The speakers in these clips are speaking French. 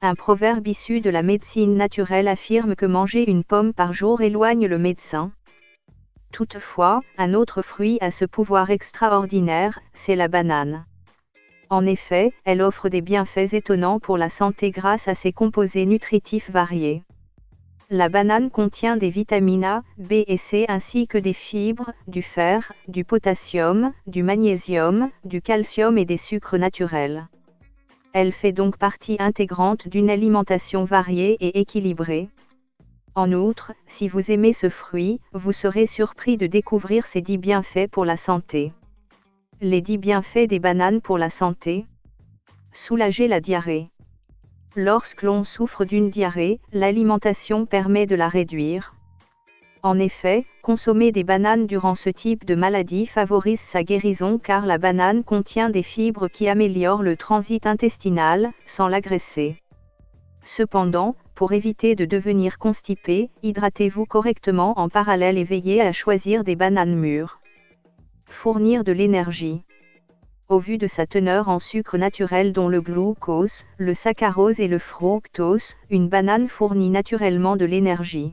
Un proverbe issu de la médecine naturelle affirme que manger une pomme par jour éloigne le médecin. Toutefois, un autre fruit a ce pouvoir extraordinaire, c'est la banane. En effet, elle offre des bienfaits étonnants pour la santé grâce à ses composés nutritifs variés. La banane contient des vitamines A, B et C ainsi que des fibres, du fer, du potassium, du magnésium, du calcium et des sucres naturels. Elle fait donc partie intégrante d'une alimentation variée et équilibrée. En outre, si vous aimez ce fruit, vous serez surpris de découvrir ses 10 bienfaits pour la santé. Les 10 bienfaits des bananes pour la santé. Soulager la diarrhée. Lorsque l'on souffre d'une diarrhée, l'alimentation permet de la réduire. En effet, consommer des bananes durant ce type de maladie favorise sa guérison car la banane contient des fibres qui améliorent le transit intestinal, sans l'agresser. Cependant, pour éviter de devenir constipé, hydratez-vous correctement en parallèle et veillez à choisir des bananes mûres. Fournir de l'énergie. Au vu de sa teneur en sucre naturel dont le glucose, le saccharose et le fructose, une banane fournit naturellement de l'énergie.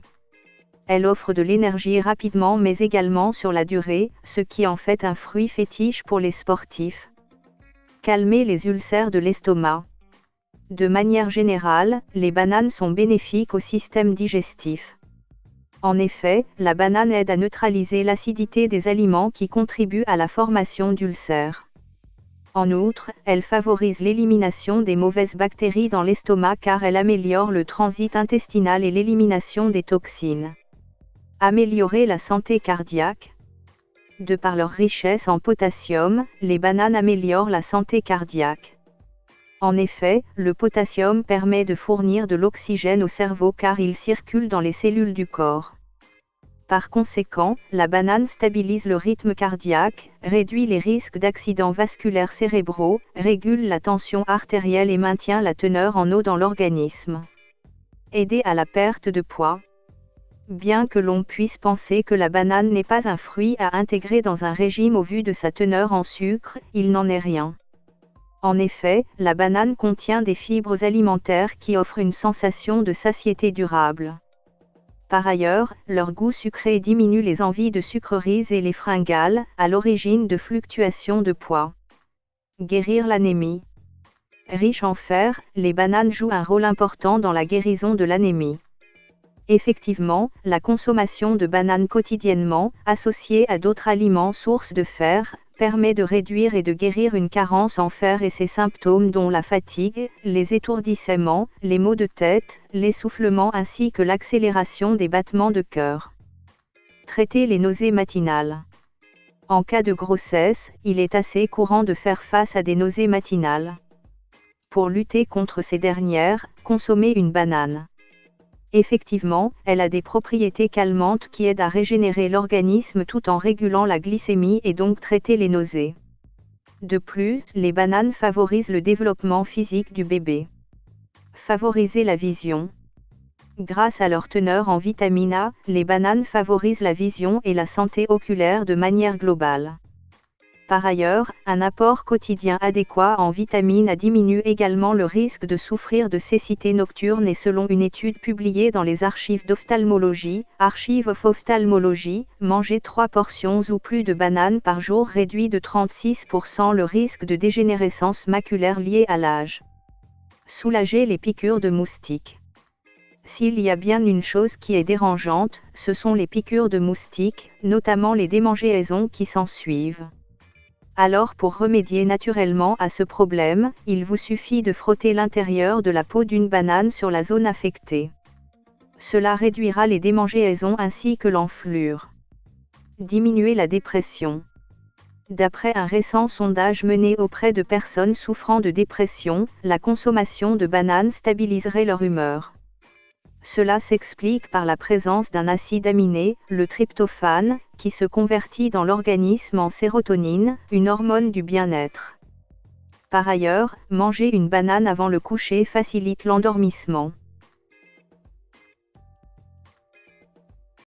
Elle offre de l'énergie rapidement mais également sur la durée, ce qui en fait un fruit fétiche pour les sportifs. Calmer les ulcères de l'estomac. De manière générale, les bananes sont bénéfiques au système digestif. En effet, la banane aide à neutraliser l'acidité des aliments qui contribuent à la formation d'ulcères. En outre, elle favorise l'élimination des mauvaises bactéries dans l'estomac car elle améliore le transit intestinal et l'élimination des toxines. Améliorer la santé cardiaque. De par leur richesse en potassium, les bananes améliorent la santé cardiaque. En effet, le potassium permet de fournir de l'oxygène au cerveau car il circule dans les cellules du corps. Par conséquent, la banane stabilise le rythme cardiaque, réduit les risques d'accidents vasculaires cérébraux, régule la tension artérielle et maintient la teneur en eau dans l'organisme. Aider à la perte de poids. Bien que l'on puisse penser que la banane n'est pas un fruit à intégrer dans un régime au vu de sa teneur en sucre, il n'en est rien. En effet, la banane contient des fibres alimentaires qui offrent une sensation de satiété durable. Par ailleurs, leur goût sucré diminue les envies de sucreries et les fringales, à l'origine de fluctuations de poids. Guérir l'anémie. Riches en fer, les bananes jouent un rôle important dans la guérison de l'anémie. Effectivement, la consommation de bananes quotidiennement, associée à d'autres aliments sources de fer, permet de réduire et de guérir une carence en fer et ses symptômes dont la fatigue, les étourdissements, les maux de tête, l'essoufflement ainsi que l'accélération des battements de cœur. Traiter les nausées matinales. En cas de grossesse, il est assez courant de faire face à des nausées matinales. Pour lutter contre ces dernières, consommez une banane. Effectivement, elle a des propriétés calmantes qui aident à régénérer l'organisme tout en régulant la glycémie et donc traiter les nausées. De plus, les bananes favorisent le développement physique du bébé. Favoriser la vision. Grâce à leur teneur en vitamine A, les bananes favorisent la vision et la santé oculaire de manière globale. Par ailleurs, un apport quotidien adéquat en vitamine A diminue également le risque de souffrir de cécité nocturne et selon une étude publiée dans les archives d'ophtalmologie, Archive of Ophthalmology, manger 3 portions ou plus de bananes par jour réduit de 36% le risque de dégénérescence maculaire liée à l'âge. Soulager les piqûres de moustiques. S'il y a bien une chose qui est dérangeante, ce sont les piqûres de moustiques, notamment les démangeaisons qui s'ensuivent. Alors pour remédier naturellement à ce problème, il vous suffit de frotter l'intérieur de la peau d'une banane sur la zone affectée. Cela réduira les démangeaisons ainsi que l'enflure. Diminuer la dépression. D'après un récent sondage mené auprès de personnes souffrant de dépression, la consommation de bananes stabiliserait leur humeur. Cela s'explique par la présence d'un acide aminé, le tryptophane, qui se convertit dans l'organisme en sérotonine, une hormone du bien-être. Par ailleurs, manger une banane avant le coucher facilite l'endormissement.